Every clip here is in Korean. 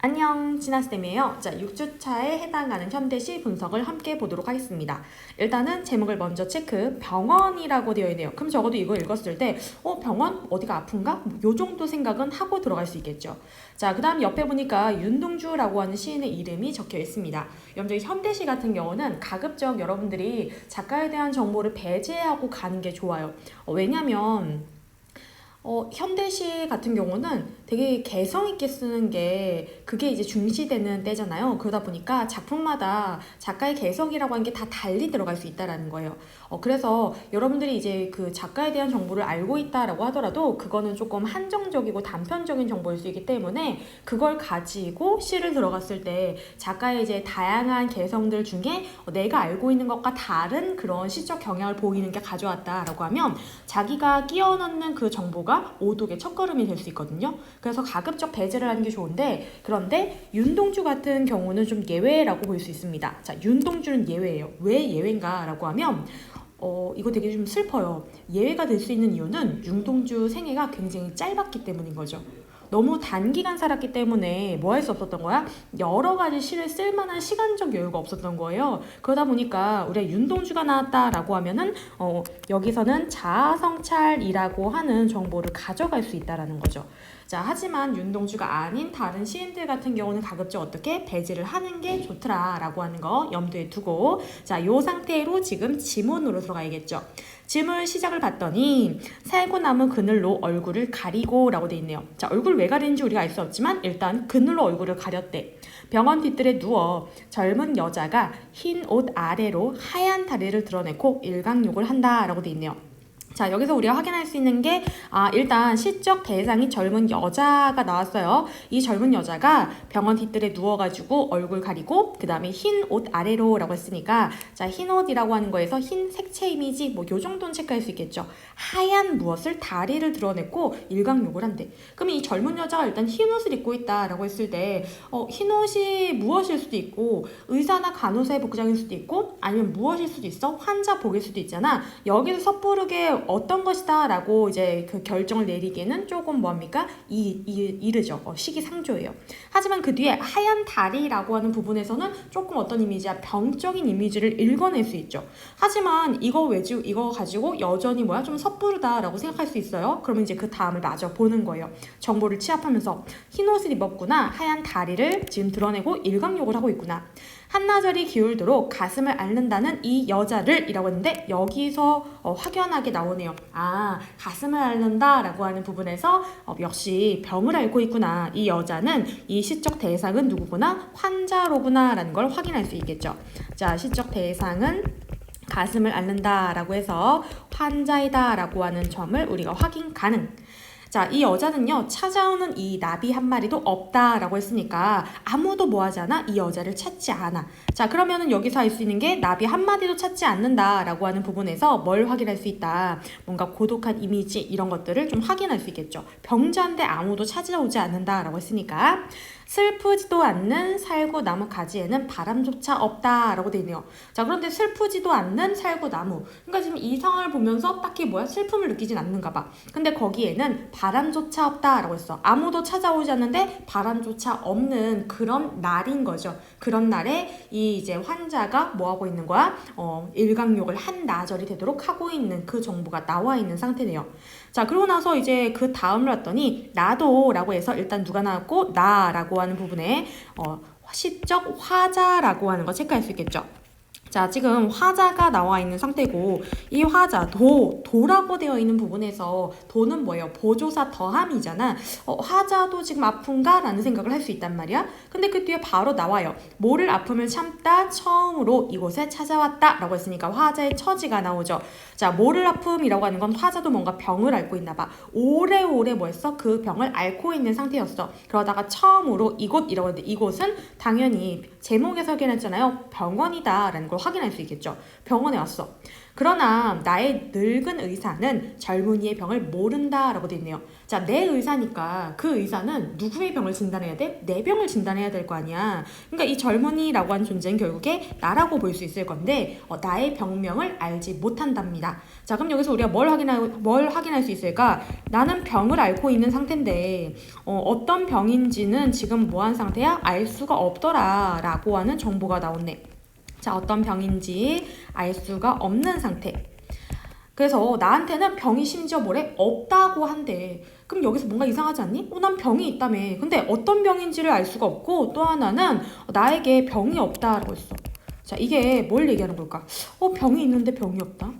안녕, 진아쌤이에요. 자, 6주차에 해당하는 현대시 분석을 함께 보도록 하겠습니다. 일단은 제목을 먼저 체크, 병원이라고 되어 있네요. 그럼 적어도 이거 읽었을 때, 병원? 어디가 아픈가? 요 정도 생각은 하고 들어갈 수 있겠죠. 자, 그 다음 옆에 보니까 윤동주라고 하는 시인의 이름이 적혀 있습니다. 여러분들 현대시 같은 경우는 가급적 여러분들이 작가에 대한 정보를 배제하고 가는 게 좋아요. 왜냐면 현대시 같은 경우는 되게 개성 있게 쓰는 게 그게 이제 중시되는 때잖아요. 그러다 보니까 작품마다 작가의 개성이라고 하는 게 다 달리 들어갈 수 있다라는 거예요. 그래서 여러분들이 이제 그 작가에 대한 정보를 알고 있다라고 하더라도 그거는 조금 한정적이고 단편적인 정보일 수 있기 때문에 그걸 가지고 시를 들어갔을 때 작가의 이제 다양한 개성들 중에 내가 알고 있는 것과 다른 그런 시적 경향을 보이는 게 가져왔다라고 하면 자기가 끼워 넣는 그 정보가 오독의 첫걸음이 될 수 있거든요. 그래서 가급적 배제를 하는 게 좋은데, 그런데 윤동주 같은 경우는 좀 예외라고 볼 수 있습니다. 자, 윤동주는 예외예요. 왜 예외인가 라고 하면 이거 되게 좀 슬퍼요. 예외가 될 수 있는 이유는 윤동주 생애가 굉장히 짧았기 때문인 거죠. 너무 단기간 살았기 때문에 뭐 할 수 없었던 거야? 여러 가지 시를 쓸 만한 시간적 여유가 없었던 거예요. 그러다 보니까 우리가 윤동주가 나왔다라고 하면은 여기서는 자아성찰이라고 하는 정보를 가져갈 수 있다라는 거죠. 자, 하지만 윤동주가 아닌 다른 시인들 같은 경우는 가급적 어떻게 배제를 하는 게 좋더라라고 하는 거 염두에 두고, 자, 요 상태로 지금 지문으로 들어가야겠죠. 질문 시작을 봤더니 살고 남은 그늘로 얼굴을 가리고 라고 돼 있네요. 자, 얼굴 왜 가리는지 우리가 알 수 없지만 일단 그늘로 얼굴을 가렸대. 병원 뒷뜰에 누워 젊은 여자가 흰 옷 아래로 하얀 다리를 드러내고 일광욕을 한다 라고 돼 있네요. 자, 여기서 우리가 확인할 수 있는 게 일단 시적 대상이 젊은 여자가 나왔어요. 이 젊은 여자가 병원 뒷뜰에 누워가지고 얼굴 가리고 그 다음에 흰 옷 아래로 라고 했으니까, 자, 흰 옷이라고 하는 거에서 흰 색채 이미지 뭐 요 정도는 체크할 수 있겠죠. 하얀 무엇을 다리를 드러냈고 일광욕을 한대. 그럼 이 젊은 여자가 일단 흰 옷을 입고 있다라고 했을 때 흰 옷이 무엇일 수도 있고 의사나 간호사의 복장일 수도 있고 아니면 무엇일 수도 있어? 환자 복일 수도 있잖아. 여기서 섣부르게 어떤 것이다 라고 이제 그 결정을 내리기에는 조금 뭡니까? 이르죠. 시기상조예요. 하지만 그 뒤에 하얀 다리라고 하는 부분에서는 조금 어떤 이미지야? 병적인 이미지를 읽어낼 수 있죠. 하지만 이거 가지고 여전히 좀 섣부르다 라고 생각할 수 있어요. 그러면 이제 그 다음을 마저 보는 거예요. 정보를 취합하면서 흰 옷을 입었구나, 하얀 다리를 지금 드러내고 일광욕을 하고 있구나, 한나절이 기울도록 가슴을 앓는다는 이 여자를 이라고 했는데 여기서 확연하게 나오네요. 가슴을 앓는다 라고 하는 부분에서 역시 병을 앓고 있구나. 이 여자는 이 시적 대상은 누구구나? 환자로구나 라는 걸 확인할 수 있겠죠. 자, 시적 대상은 가슴을 앓는다 라고 해서 환자이다 라고 하는 점을 우리가 확인 가능. 자, 이 여자는요, 찾아오는 이 나비 한 마리도 없다라고 했으니까 아무도 뭐 하지 않아? 이 여자를 찾지 않아. 자, 그러면은 여기서 알 수 있는 게 나비 한 마디도 찾지 않는다라고 하는 부분에서 뭘 확인할 수 있다? 뭔가 고독한 이미지 이런 것들을 좀 확인할 수 있겠죠. 병자인데 아무도 찾아오지 않는다라고 했으니까 슬프지도 않는 살구 나무 가지에는 바람조차 없다라고 돼 있네요. 자, 그런데 슬프지도 않는 살구 나무. 그러니까 지금 이 상황을 보면서 딱히 슬픔을 느끼진 않는가 봐. 근데 거기에는 바람조차 없다라고 했어. 아무도 찾아오지 않는데 바람조차 없는 그런 날인 거죠. 그런 날에 이 이제 환자가 뭐 하고 있는 거야? 일광욕을 한 나절이 되도록 하고 있는 그 정보가 나와 있는 상태네요. 자, 그러고 나서 이제 그 다음을 봤더니 나도 라고 해서 일단 누가 나왔고 나라고 하는 부분에 시적 화자라고 하는 거 체크할 수 있겠죠. 자, 지금 화자가 나와 있는 상태고 이 화자 도라고 되어 있는 부분에서 도는 뭐예요? 보조사 더함이잖아. 화자도 지금 아픈가? 라는 생각을 할 수 있단 말이야. 근데 그 뒤에 바로 나와요. 모를 아픔을 참다 처음으로 이곳에 찾아왔다 라고 했으니까 화자의 처지가 나오죠. 자, 모를 아픔이라고 하는 건 화자도 뭔가 병을 앓고 있나 봐. 오래오래 뭐 했어? 그 병을 앓고 있는 상태였어. 그러다가 처음으로 이곳이라고 했는데 이곳은 당연히 제목에서 확인했잖아요. 병원이다 라는 걸 확인할 수 있겠죠. 병원에 왔어. 그러나 나의 늙은 의사는 젊은이의 병을 모른다라고 돼 있네요. 자, 내 의사니까 그 의사는 누구의 병을 진단해야 돼? 내 병을 진단해야 될 거 아니야. 그러니까 이 젊은이라고 하는 존재는 결국에 나라고 볼 수 있을 건데 나의 병명을 알지 못한답니다. 자, 그럼 여기서 우리가 뭘 확인할 수 있을까? 나는 병을 앓고 있는 상태인데 어떤 병인지는 지금 뭐한 상태야? 알 수가 없더라 라고 하는 정보가 나오네. 자, 어떤 병인지 알 수가 없는 상태. 그래서 나한테는 병이 심지어 뭐래? 없다고 한대. 그럼 여기서 뭔가 이상하지 않니? 난 병이 있다며. 근데 어떤 병인지를 알 수가 없고 또 하나는 나에게 병이 없다라고 했어. 자, 이게 뭘 얘기하는 걸까? 병이 있는데 병이 없다?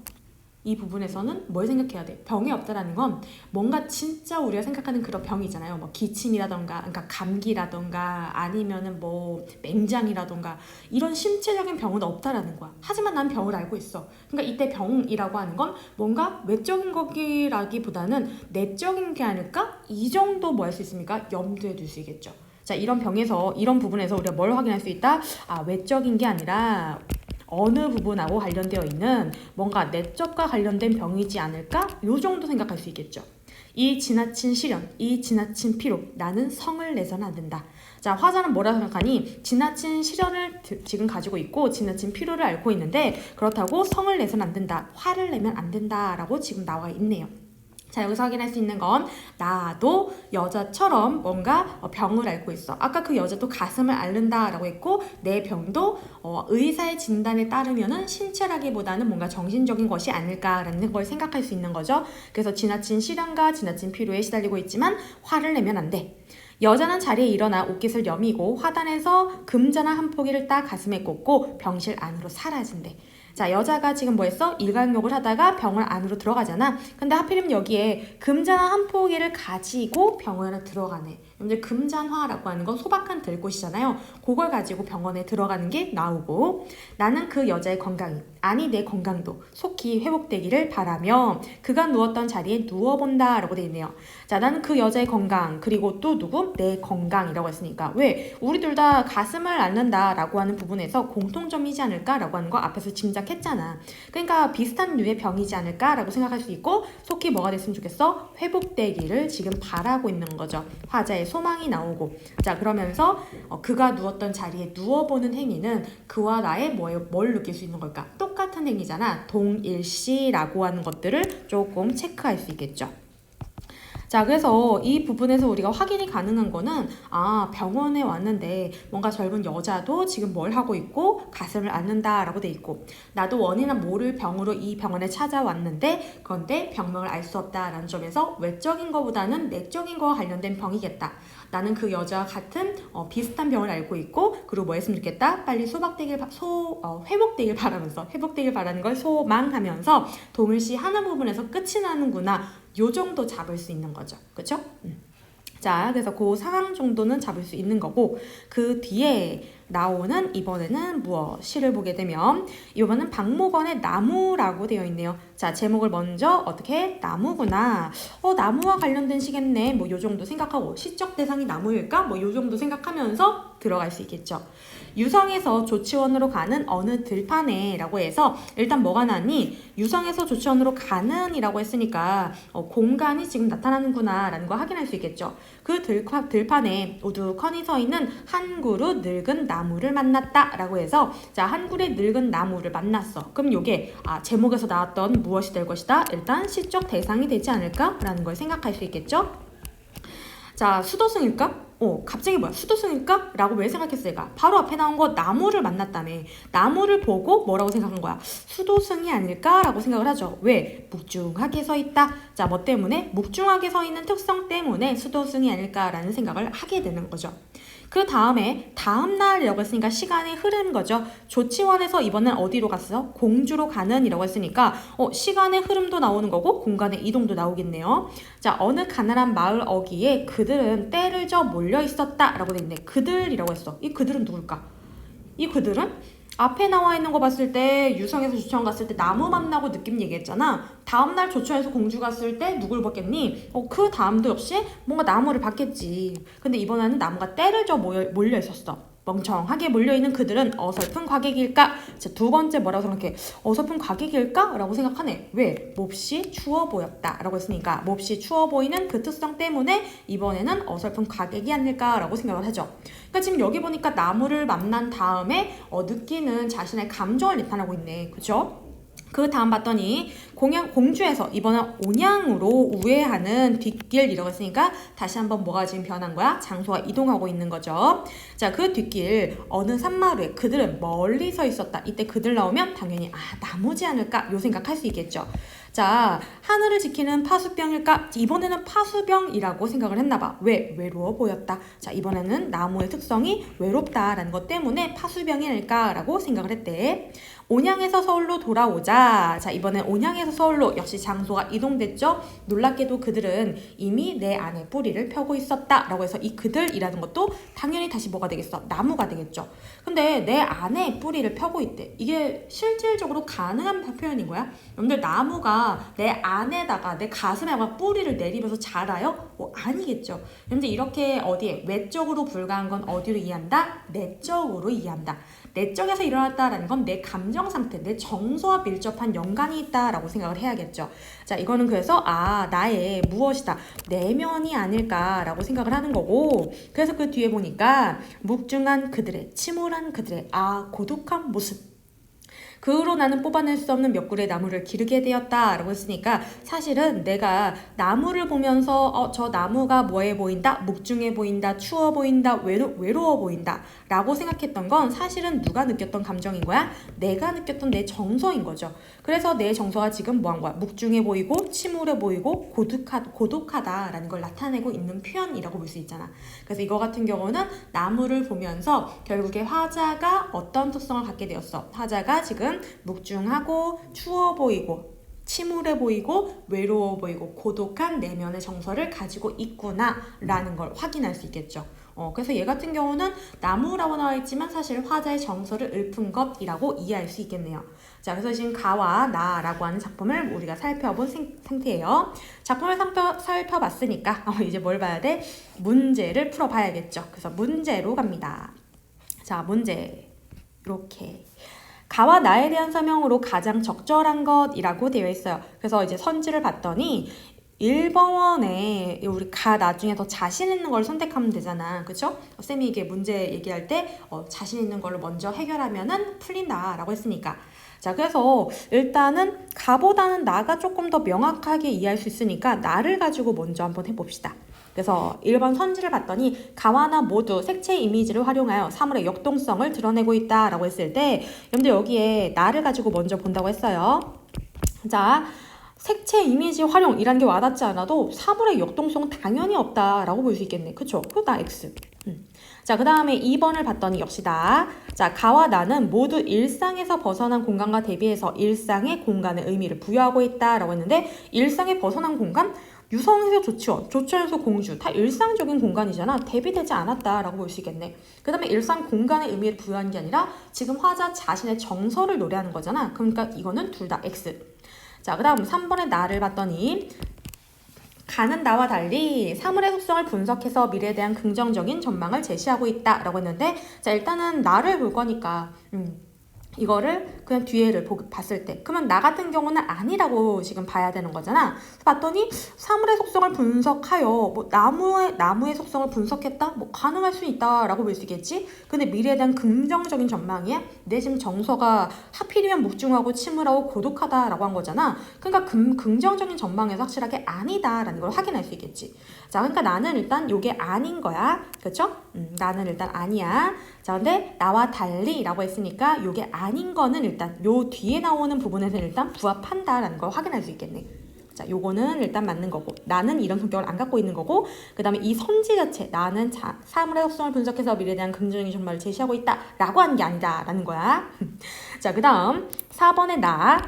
이 부분에서는 뭘 생각해야 돼? 병이 없다라는 건 뭔가 진짜 우리가 생각하는 그런 병이 있잖아요. 뭐 기침이라던가, 그러니까 감기라던가, 아니면은 뭐 맹장이라던가 이런 신체적인 병은 없다라는 거야. 하지만 난 병을 알고 있어. 그러니까 이때 병이라고 하는 건 뭔가 외적인 거기라기보다는 내적인 게 아닐까? 이 정도 뭐 할 수 있습니까? 염두에 둘 수 있겠죠. 자, 이런 부분에서 우리가 뭘 확인할 수 있다? 외적인 게 아니라 어느 부분하고 관련되어 있는 뭔가 내적과 관련된 병이지 않을까? 요 정도 생각할 수 있겠죠. 이 지나친 시련, 이 지나친 피로, 나는 성을 내서는 안 된다. 자, 화자는 뭐라 생각하니? 지나친 시련을 지금 가지고 있고 지나친 피로를 앓고 있는데 그렇다고 성을 내서는 안 된다. 화를 내면 안 된다라고 지금 나와 있네요. 자, 여기서 확인할 수 있는 건 나도 여자처럼 뭔가 병을 앓고 있어. 아까 그 여자도 가슴을 앓는다라고 했고 내 병도 의사의 진단에 따르면은 신체라기보다는 뭔가 정신적인 것이 아닐까라는 걸 생각할 수 있는 거죠. 그래서 지나친 시련과 지나친 피로에 시달리고 있지만 화를 내면 안 돼. 여자는 자리에 일어나 옷깃을 여미고 화단에서 금자나 한 포기를 따 가슴에 꽂고 병실 안으로 사라진대. 자, 여자가 지금 뭐 했어? 일광욕을 하다가 병원 안으로 들어가잖아. 근데 하필이면 여기에 금잔화 한 포기를 가지고 병원에 들어가네. 이제 금잔화라고 하는 건 소박한 들꽃이잖아요. 그걸 가지고 병원에 들어가는 게 나오고 나는 그 여자의 건강이 아니 내 건강도 속히 회복되기를 바라며 그가 누웠던 자리에 누워본다 라고 돼 있네요. 자, 나는 그 여자의 건강 그리고 또 누구? 내 건강이라고 했으니까 왜? 우리 둘 다 가슴을 앓는다 라고 하는 부분에서 공통점이지 않을까 라고 하는 거 앞에서 짐작했잖아. 그러니까 비슷한 류의 병이지 않을까 라고 생각할 수 있고 속히 뭐가 됐으면 좋겠어? 회복되기를 지금 바라고 있는 거죠. 화자의 소망이 나오고 자, 그러면서 그가 누웠던 자리에 누워보는 행위는 그와 나의 뭘 느낄 수 있는 걸까? 똑같은 행위잖아. 동일시라고 하는 것들을 조금 체크할 수 있겠죠. 자, 그래서 이 부분에서 우리가 확인이 가능한 거는 병원에 왔는데 뭔가 젊은 여자도 지금 뭘 하고 있고 가슴을 앓는다라고 돼 있고 나도 원이나 모를 병으로 이 병원에 찾아왔는데 그런데 병명을 알 수 없다라는 점에서 외적인 거보다는 내적인 거와 관련된 병이겠다. 나는 그 여자와 같은 비슷한 병을 앓고 있고 그리고 뭐 했으면 좋겠다. 빨리 회복되길 바라면서 회복되길 바라는 걸 소망하면서 동일시 하는 부분에서 끝이 나는구나. 요 정도 잡을 수 있는 거죠. 그쵸? 자, 그래서 그 상황 정도는 잡을 수 있는 거고 그 뒤에 나오는 이번에는 시를 보게 되면 이번은 박목원의 나무라고 되어 있네요. 자, 제목을 먼저 어떻게? 나무구나. 나무와 관련된 시겠네. 뭐 요 정도 생각하고 시적 대상이 나무일까? 뭐 요 정도 생각하면서 들어갈 수 있겠죠. 유성에서 조치원으로 가는 어느 들판에 라고 해서 일단 뭐가 나니? 유성에서 조치원으로 가는 이라고 했으니까 공간이 지금 나타나는구나 라는 거 확인할 수 있겠죠. 그 들판에 우두커니 서 있는 한 그루 늙은 나무를 만났다 라고 해서 자, 한 그루의 늙은 나무를 만났어. 그럼 요게 제목에서 나왔던 무엇이 될 것이다? 일단 시적 대상이 되지 않을까? 라는 걸 생각할 수 있겠죠. 자, 수도승일까? 갑자기 수도승일까? 라고 왜 생각했을까? 바로 앞에 나온 거 나무를 만났다며. 나무를 보고 뭐라고 생각한 거야? 수도승이 아닐까? 라고 생각을 하죠. 왜? 묵중하게 서 있다. 자, 뭐 때문에? 묵중하게 서 있는 특성 때문에 수도승이 아닐까라는 생각을 하게 되는 거죠. 그 다음에 다음날이라고 했으니까 시간이 흐른 거죠. 조치원에서 이번엔 어디로 갔어? 공주로 가는 이라고 했으니까 시간의 흐름도 나오는 거고 공간의 이동도 나오겠네요. 자, 어느 가난한 마을 어귀에 그들은 때를 져 몰려 있었다 라고 돼 있네. 그들이라고 했어. 이 그들은 누굴까? 이 그들은 앞에 나와 있는 거 봤을 때 유성에서 조치원 갔을 때 나무 만나고 느낌 얘기했잖아. 다음날 조치원에서 공주 갔을 때 누굴 봤겠니? 그 다음도 역시 뭔가 나무를 봤겠지. 근데 이번에는 나무가 때를 져 몰려 있었어. 멍청하게 몰려있는 그들은 어설픈 과객일까? 자, 두 번째 뭐라고 생각해? 어설픈 과객일까? 라고 생각하네. 왜? 몹시 추워 보였다 라고 했으니까 몹시 추워 보이는 그 특성 때문에 이번에는 어설픈 과객이 아닐까 라고 생각을 하죠. 그러니까 지금 여기 보니까 나무를 만난 다음에 느끼는 자신의 감정을 나타나고 있네. 그죠? 그 다음 봤더니 공주에서 이번엔 온양으로 우회하는 뒷길이라고 했으니까 다시 한번 뭐가 지금 변한 거야? 장소가 이동하고 있는 거죠. 자, 그 뒷길 어느 산마루에 그들은 멀리 서 있었다. 이때 그들 나오면 당연히 나무지 않을까? 요 생각할 수 있겠죠. 자, 하늘을 지키는 파수병일까? 이번에는 파수병이라고 생각을 했나 봐. 왜? 외로워 보였다. 자, 이번에는 나무의 특성이 외롭다라는 것 때문에 파수병일까라고 생각을 했대. 온양에서 서울로 돌아오자. 자, 이번엔 온양에서 서울로 역시 장소가 이동됐죠. 놀랍게도 그들은 이미 내 안에 뿌리를 펴고 있었다 라고 해서 이 그들이라는 것도 당연히 다시 뭐가 되겠어? 나무가 되겠죠. 근데 내 안에 뿌리를 펴고 있대. 이게 실질적으로 가능한 표현인 거야? 여러분들, 나무가 내 안에다가 내 가슴에다가 뿌리를 내리면서 자라요? 아니겠죠. 여러분들, 이렇게 어디에 외적으로 불과한 건 어디로 이해한다? 내적으로 이해한다. 내적에서 일어났다라는 건 내 감정 상태, 내 정서와 밀접한 연관이 있다라고 생각을 해야겠죠. 자, 이거는 그래서 나의 무엇이다, 내면이 아닐까라고 생각을 하는 거고, 그래서 그 뒤에 보니까 묵중한 그들의, 침울한 그들의 고독한 모습, 그 후로 나는 뽑아낼 수 없는 몇 그루의 나무를 기르게 되었다 라고 했으니까 사실은 내가 나무를 보면서 저 나무가 뭐해 보인다? 묵중해 보인다, 추워 보인다, 외로워 보인다 라고 생각했던 건 사실은 누가 느꼈던 감정인 거야? 내가 느꼈던 내 정서인 거죠. 그래서 내 정서가 지금 뭐한 거야? 묵중해 보이고 침울해 보이고 고독하다라는 걸 나타내고 있는 표현이라고 볼 수 있잖아. 그래서 이거 같은 경우는 나무를 보면서 결국에 화자가 어떤 특성을 갖게 되었어? 화자가 지금 묵중하고 추워 보이고 침울해 보이고 외로워 보이고 고독한 내면의 정서를 가지고 있구나 라는 걸 확인할 수 있겠죠. 그래서 얘 같은 경우는 나무라고 나와 있지만 사실 화자의 정서를 읊은 것이라고 이해할 수 있겠네요. 자, 그래서 지금 가와 나라고 하는 작품을 우리가 살펴본 상태예요. 작품을 살펴봤으니까 이제 뭘 봐야 돼? 문제를 풀어봐야겠죠. 그래서 문제로 갑니다. 자, 문제 이렇게 가와 나에 대한 설명으로 가장 적절한 것이라고 되어 있어요. 그래서 이제 선지를 봤더니 1번에 우리 가 나중에 더 자신 있는 걸 선택하면 되잖아. 그쵸? 쌤이 이게 문제 얘기할 때 자신 있는 걸 먼저 해결하면은 풀린다라고 했으니까. 자, 그래서 일단은 가보다는 나가 조금 더 명확하게 이해할 수 있으니까 나를 가지고 먼저 한번 해봅시다. 그래서 1번 선지를 봤더니 가와 나 모두 색채 이미지를 활용하여 사물의 역동성을 드러내고 있다라고 했을 때 여러분들 여기에 나를 가지고 먼저 본다고 했어요. 자, 색채 이미지 활용이란 게 와닿지 않아도 사물의 역동성은 당연히 없다라고 볼 수 있겠네. 그쵸? 그다 X. 자, 그 다음에 2번을 봤더니 역시다. 자, 가와 나는 모두 일상에서 벗어난 공간과 대비해서 일상의 공간의 의미를 부여하고 있다라고 했는데 일상에 벗어난 공간? 유성에서 조치원, 조치원에서 공주 다 일상적인 공간이잖아. 대비되지 않았다라고 볼 수 있겠네. 그 다음에 일상 공간의 의미를 부여한 게 아니라 지금 화자 자신의 정서를 노래하는 거잖아. 그러니까 이거는 둘 다 X. 자, 그 다음 3번의 나를 봤더니 가는 나와 달리 사물의 속성을 분석해서 미래에 대한 긍정적인 전망을 제시하고 있다라고 했는데 자, 일단은 나를 볼 거니까 이거를 그냥 뒤에를 봤을 때 그러면 나 같은 경우는 아니라고 지금 봐야 되는 거잖아. 봤더니 사물의 속성을 분석하여 뭐 나무의 속성을 분석했다? 뭐 가능할 수 있다라고 볼 수 있겠지. 근데 미래에 대한 긍정적인 전망이야? 내 지금 정서가 하필이면 묵중하고 침울하고 고독하다라고 한 거잖아. 그러니까 긍정적인 전망에서 확실하게 아니다라는 걸 확인할 수 있겠지. 자, 그러니까 나는 일단 요게 아닌 거야. 그렇죠? 나는 일단 아니야. 자, 근데 나와 달리라고 했으니까 요게 아닌 거는 일단 요 뒤에 나오는 부분에서는 일단 부합한다라는 걸 확인할 수 있겠네. 자, 요거는 일단 맞는 거고 나는 이런 성격을 안 갖고 있는 거고 그 다음에 이 선지 자체 나는 사물의 속성을 분석해서 미래에 대한 긍정적인 전망을 제시하고 있다 라고 하는 게 아니다 라는 거야. 자, 그 다음 4번의 나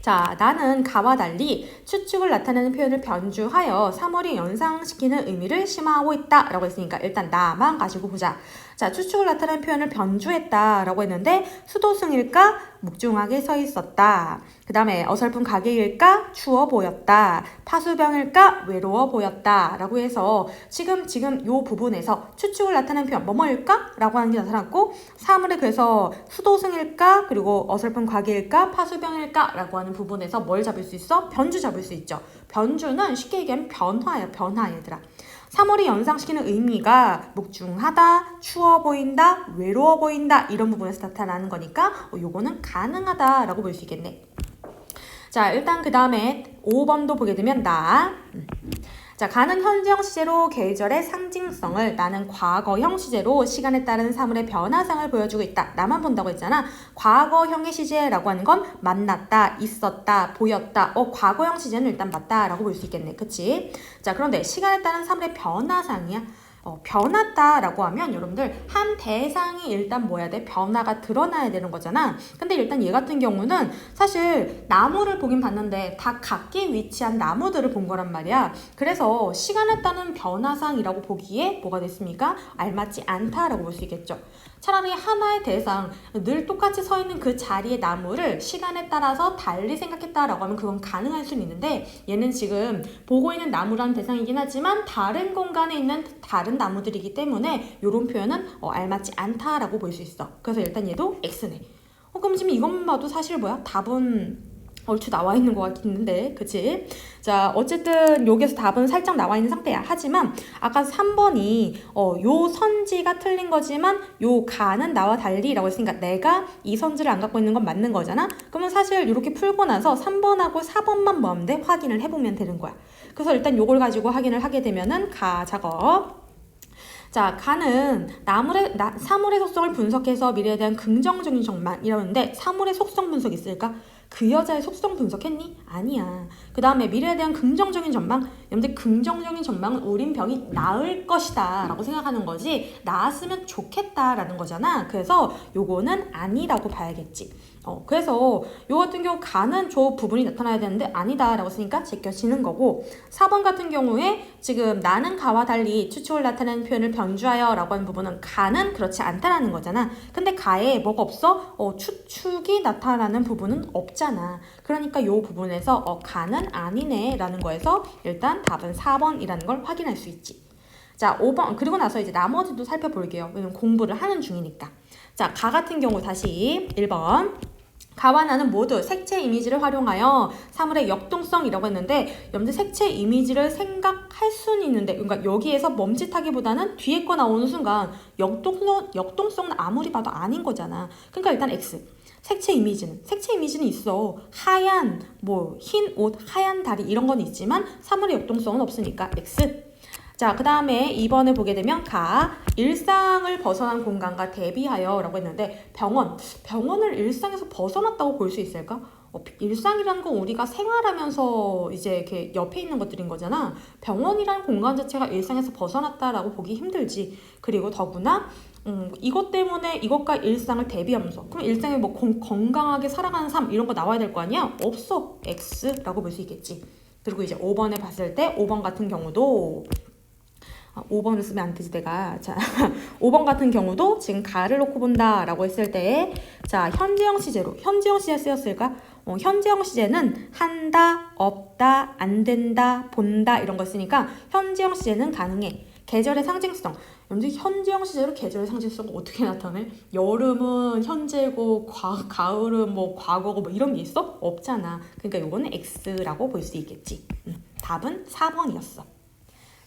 자, 나는 가와 달리 추측을 나타내는 표현을 변주하여 사물이 연상시키는 의미를 심화하고 있다 라고 했으니까 일단 나만 가지고 보자. 자, 추측을 나타내는 표현을 변주했다 라고 했는데 수도승일까? 묵중하게 서 있었다. 그 다음에 어설픈 가게일까? 추워 보였다. 파수병일까? 외로워 보였다 라고 해서 지금 요 부분에서 추측을 나타내는 표현 뭐뭐일까? 라고 하는 게 나타났고 사물에 그래서 수도승일까? 그리고 어설픈 가게일까? 파수병일까? 라고 하는 부분에서 뭘 잡을 수 있어? 변주 잡을 수 있죠. 변주는 쉽게 얘기하면 변화예요. 변화 얘들아. 사물이 연상시키는 의미가 묵중하다, 추워 보인다, 외로워 보인다 이런 부분에서 나타나는 거니까 요거는 가능하다라고 볼 수 있겠네. 자, 일단 그 다음에 5번도 보게 되면 나. 자, 가는 현재형 시제로 계절의 상징성을, 나는 과거형 시제로 시간에 따른 사물의 변화상을 보여주고 있다. 나만 본다고 했잖아. 과거형의 시제라고 하는 건 만났다, 있었다, 보였다. 과거형 시제는 일단 맞다라고 볼 수 있겠네. 그치? 자, 그런데 시간에 따른 사물의 변화상이야. 변했다라고 하면 여러분들 한 대상이 일단 뭐야 돼? 변화가 드러나야 되는 거잖아. 근데 일단 얘 같은 경우는 사실 나무를 보긴 봤는데 다 각기 위치한 나무들을 본 거란 말이야. 그래서 시간에 따른 변화상이라고 보기에 뭐가 됐습니까? 알맞지 않다라고 볼 수 있겠죠. 차라리 하나의 대상, 늘 똑같이 서 있는 그 자리의 나무를 시간에 따라서 달리 생각했다라고 하면 그건 가능할 수는 있는데 얘는 지금 보고 있는 나무라는 대상이긴 하지만 다른 공간에 있는 다른 나무들이기 때문에 이런 표현은 알맞지 않다라고 볼 수 있어. 그래서 일단 얘도 X네. 그럼 지금 이것만 봐도 사실 뭐야? 답은 얼추 나와 있는 것 같긴데, 그치? 자, 어쨌든 여기서 답은 살짝 나와 있는 상태야. 하지만 아까 3번이 요 선지가 틀린 거지만 요 가는 나와 달리라고 했으니까 내가 이 선지를 안 갖고 있는 건 맞는 거잖아? 그러면 사실 이렇게 풀고 나서 3번하고 4번만 뭐 하면 돼? 확인을 해보면 되는 거야. 그래서 일단 요걸 가지고 확인을 하게 되면은 가 작업. 자, 가는 사물의 속성을 분석해서 미래에 대한 긍정적인 전망 이러는데 사물의 속성 분석 있을까? 그 여자의 속성 분석했니? 아니야. 그 다음에 미래에 대한 긍정적인 전망. 여러분들 긍정적인 전망은 우린 병이 나을 것이다 라고 생각하는 거지 나았으면 좋겠다 라는 거잖아. 그래서 요거는 아니라고 봐야겠지. 그래서 요 같은 경우 가는 저 부분이 나타나야 되는데 아니다 라고 쓰니까 제껴지는 거고 4번 같은 경우에 지금 나는 가와 달리 추측을 나타내는 표현을 변주하여 라고 하는 부분은 가는 그렇지 않다라는 거잖아. 근데 가에 뭐가 없어? 추측이 나타나는 부분은 없잖아. 그러니까 요 부분에서 가는 아니네 라는 거에서 일단 답은 4번이라는 걸 확인할 수 있지. 자, 5번 그리고 나서 이제 나머지도 살펴볼게요. 왜냐면 공부를 하는 중이니까. 자, 가 같은 경우 다시 1번. 가와 나는 모두 색채 이미지를 활용하여 사물의 역동성이라고 했는데 여러분들 색채 이미지를 생각할 수는 있는데 그러니까 여기에서 멈칫하기보다는 뒤에 거 나오는 순간 역동성은 아무리 봐도 아닌 거잖아. 그러니까 일단 X. 색채 이미지는 있어. 하얀 흰 옷, 하얀 다리 이런 건 있지만 사물의 역동성은 없으니까 X. 자, 그 다음에 2번을 보게 되면 일상을 벗어난 공간과 대비하여 라고 했는데 병원을 일상에서 벗어났다고 볼 수 있을까? 일상이라는 건 우리가 생활하면서 이제 이렇게 옆에 있는 것들인 거잖아. 병원이라는 공간 자체가 일상에서 벗어났다라고 보기 힘들지. 그리고 더구나 이것 때문에 이것과 일상을 대비하면서 그럼 일상에 건강하게 살아가는 삶 이런 거 나와야 될 거 아니야? 없어. X라고 볼 수 있겠지. 그리고 이제 5번에 봤을 때 5번 같은 경우도 5번을 쓰면 안 되지 내가. 자, 5번 같은 경우도 지금 가를 놓고 본다 라고 했을 때 자, 현재형 시제로 현재형 시제 쓰였을까? 현재형 시제는 한다, 없다, 안 된다, 본다 이런 거 쓰니까 현재형 시제는 가능해. 계절의 상징성. 여러분들 현재형 시제로 계절의 상징성은 어떻게 나타내? 여름은 현재고 가을은 과거고 이런 게 있어? 없잖아. 그러니까 요거는 X라고 볼 수 있겠지. 답은 4번이었어.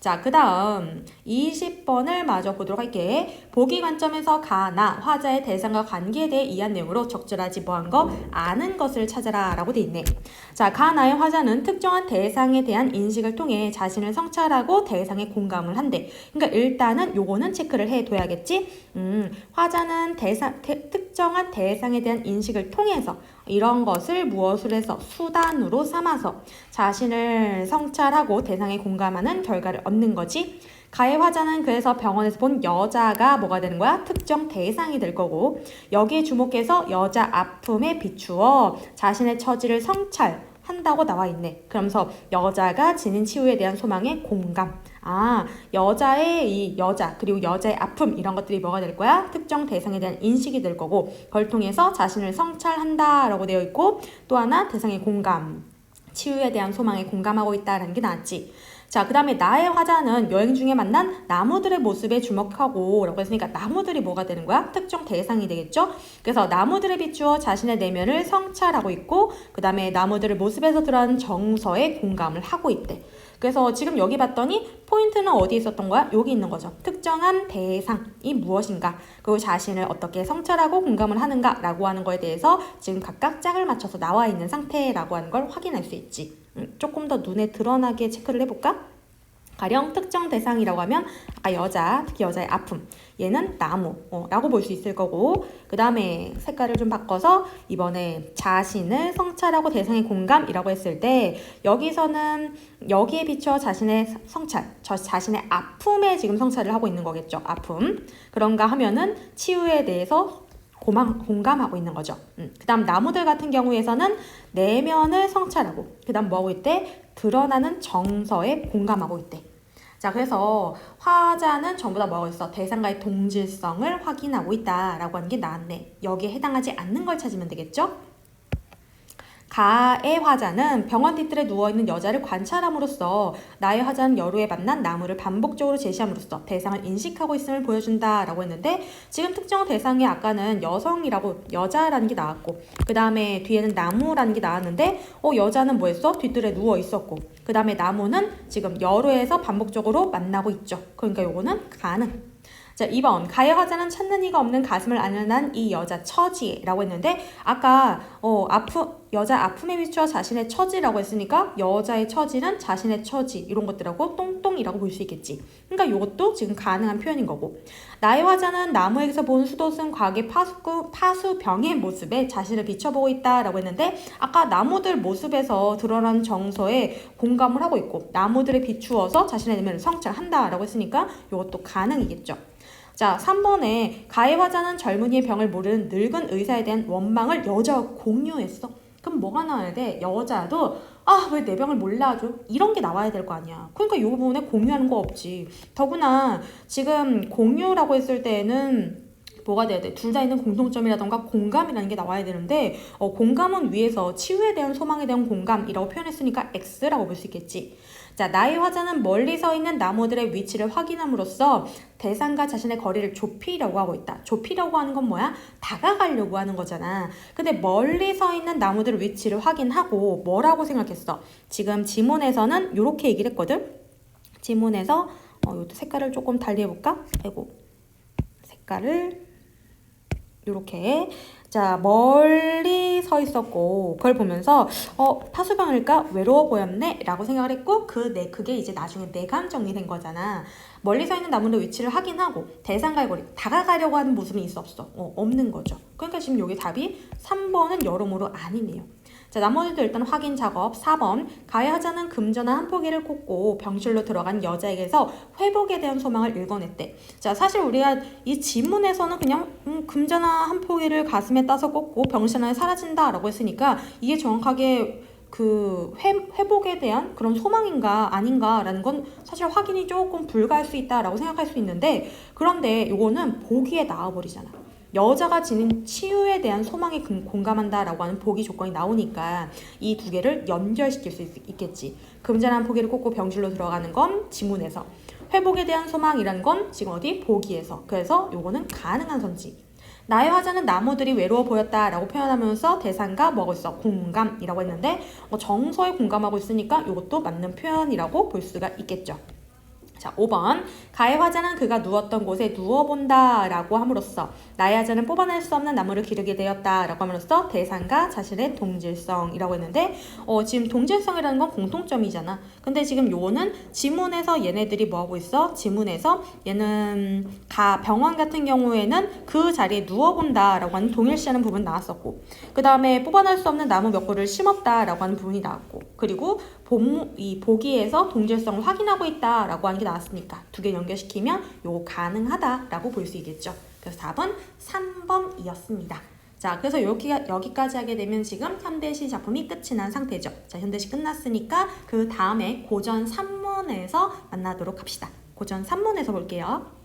자, 그 다음 20번을 마저 보도록 할게. 보기 관점에서 가나 화자의 대상과 관계에 대해 이해한 내용으로 적절하지 뭐한 거 아는 것을 찾아라 라고 돼 있네. 자, 가나의 화자는 특정한 대상에 대한 인식을 통해 자신을 성찰하고 대상에 공감을 한대. 그러니까 일단은 요거는 체크를 해둬야겠지. 화자는 특정한 대상에 대한 인식을 통해서 이런 것을 무엇을 해서 수단으로 삼아서 자신을 성찰하고 대상에 공감하는 결과를 얻는 거지. 가해 화자는 그래서 병원에서 본 여자가 뭐가 되는 거야? 특정 대상이 될 거고, 여기에 주목해서 여자 아픔에 비추어 자신의 처지를 성찰한다고 나와 있네. 그러면서 여자가 지닌 치유에 대한 소망의 공감. 여자의 이 여자 그리고 여자의 아픔 이런 것들이 뭐가 될 거야? 특정 대상에 대한 인식이 될 거고, 그걸 통해서 자신을 성찰한다라고 되어 있고, 또 하나 대상의 공감, 치유에 대한 소망에 공감하고 있다라는 게 나왔지. 자, 그 다음에 나의 화자는 여행 중에 만난 나무들의 모습에 주목하고 라고 했으니까 나무들이 뭐가 되는 거야? 특정 대상이 되겠죠? 그래서 나무들에 비추어 자신의 내면을 성찰하고 있고, 그 다음에 나무들의 모습에서 드러난 정서에 공감을 하고 있대. 그래서 지금 여기 봤더니 포인트는 어디에 있었던 거야? 여기 있는 거죠. 특정한 대상이 무엇인가, 그리고 자신을 어떻게 성찰하고 공감을 하는가 라고 하는 거에 대해서 지금 각각 짝을 맞춰서 나와 있는 상태라고 하는 걸 확인할 수 있지. 조금 더 눈에 드러나게 체크를 해볼까? 가령 특정 대상이라고 하면 아까 여자, 특히 여자의 아픔, 얘는 나무라고 볼 수 있을 거고, 그 다음에 색깔을 좀 바꿔서 이번에 자신을 성찰하고 대상의 공감이라고 했을 때 여기서는 여기에 비춰 자신의 성찰, 자신의 아픔에 지금 성찰을 하고 있는 거겠죠. 아픔. 그런가 하면은 치유에 대해서 공감하고 있는 거죠. 그 다음 나무들 같은 경우에서는 내면을 성찰하고, 그 다음 뭐하고 있대? 드러나는 정서에 공감하고 있대. 자, 그래서 화자는 전부 다 뭐하고 있어? 대상과의 동질성을 확인하고 있다라고 하는 게 나왔네. 여기에 해당하지 않는 걸 찾으면 되겠죠? 가의 화자는 병원 뒤뜰에 누워있는 여자를 관찰함으로써 나의 화자는 여루에 만난 나무를 반복적으로 제시함으로써 대상을 인식하고 있음을 보여준다 라고 했는데, 지금 특정 대상에 아까는 여자라는 게 나왔고, 그 다음에 뒤에는 나무라는 게 나왔는데 여자는 뭐 했어? 뒤뜰에 누워 있었고, 그 다음에 나무는 지금 여루에서 반복적으로 만나고 있죠. 그러니까 요거는 가능. 자, 2번. 가해 화자는 찾는 이가 없는 가슴을 안는한 이 여자 처지라고 했는데, 아까 여자 아픔에 비추어 자신의 처지라고 했으니까 여자의 처지는 자신의 처지 이런 것들하고 똥똥이라고 볼 수 있겠지. 그러니까 이것도 지금 가능한 표현인 거고, 나의 화자는 나무에서 본 수도승 과학의 파수병의 모습에 자신을 비춰보고 있다라고 했는데, 아까 나무들 모습에서 드러난 정서에 공감을 하고 있고 나무들에 비추어서 자신의 내면을 성찰한다라고 했으니까 이것도 가능이겠죠. 자, 3번에 가해 화자는 젊은이의 병을 모르는 늙은 의사에 대한 원망을 여자와 공유했어. 그럼 뭐가 나와야 돼? 여자도 왜 내 병을 몰라줘? 이런 게 나와야 될 거 아니야. 그러니까 이 부분에 공유하는 거 없지. 더구나 지금 공유라고 했을 때는 뭐가 돼야 돼? 둘 다 있는 공통점이라던가 공감이라는 게 나와야 되는데, 공감은 위에서 치유에 대한 소망에 대한 공감이라고 표현했으니까 X라고 볼 수 있겠지. 자, 나의 화자는 멀리 서 있는 나무들의 위치를 확인함으로써 대상과 자신의 거리를 좁히려고 하고 있다. 좁히려고 하는 건 뭐야? 다가가려고 하는 거잖아. 근데 멀리 서 있는 나무들의 위치를 확인하고 뭐라고 생각했어? 지금 지문에서는 이렇게 얘기를 했거든? 지문에서 색깔을 조금 달리 해볼까? 색깔을 이렇게. 자, 멀리 서 있었고 그걸 보면서 파수병일까? 외로워 보였네? 라고 생각을 했고, 그게 이제 나중에 내감 정리된 거잖아. 멀리 서 있는 나무의 위치를 확인하고 대상과의 거리, 다가가려고 하는 모습이 있어 없어? 없는 거죠. 그러니까 지금 여기 답이 3번은 여러모로 아니네요. 자, 나머지도 일단 확인 작업. 4번. 가해 화자는 금전한 한 포기를 꽂고 병실로 들어간 여자에게서 회복에 대한 소망을 읽어냈대. 자, 사실 우리가 이 지문에서는 그냥 금전한 한 포기를 가슴에 따서 꽂고 병실 안에 사라진다 라고 했으니까 이게 정확하게 회복에 대한 그런 소망인가 아닌가 라는 건 사실 확인이 조금 불가할 수 있다라고 생각할 수 있는데, 그런데 이거는 보기에 나와버리잖아. 여자가 지닌 치유에 대한 소망에 공감한다라고 하는 보기 조건이 나오니까 이 두 개를 연결시킬 수 있겠지. 금전한 포기를 꽂고 병실로 들어가는 건 지문에서, 회복에 대한 소망이라는 건 지금 어디? 보기에서. 그래서 요거는 가능한 선지. 나의 화자는 나무들이 외로워 보였다라고 표현하면서 대상과 뭐고 있어? 공감이라고 했는데 정서에 공감하고 있으니까 이것도 맞는 표현이라고 볼 수가 있겠죠. 자, 5번. 가해 화자는 그가 누웠던 곳에 누워본다 라고 함으로써 나의 화자는 뽑아낼 수 없는 나무를 기르게 되었다 라고 함으로써 대상과 자신의 동질성이라고 했는데 지금 동질성이라는 건 공통점이잖아. 근데 지금 요거는 지문에서 얘네들이 뭐하고 있어? 지문에서 얘는 병원 같은 경우에는 그 자리에 누워본다 라고 하는 동일시하는 부분 나왔었고, 그 다음에 뽑아낼 수 없는 나무 몇 그루를 심었다 라고 하는 부분이 나왔고, 그리고 이 보기에서 동질성을 확인하고 있다라고 하는 게 나왔으니까 두 개 연결시키면 요거 가능하다라고 볼 수 있겠죠. 그래서 답은 3번이었습니다. 자, 그래서 여기까지 하게 되면 지금 현대시 작품이 끝이 난 상태죠. 자, 현대시 끝났으니까 그 다음에 고전 3문에서 만나도록 합시다. 고전 3문에서 볼게요.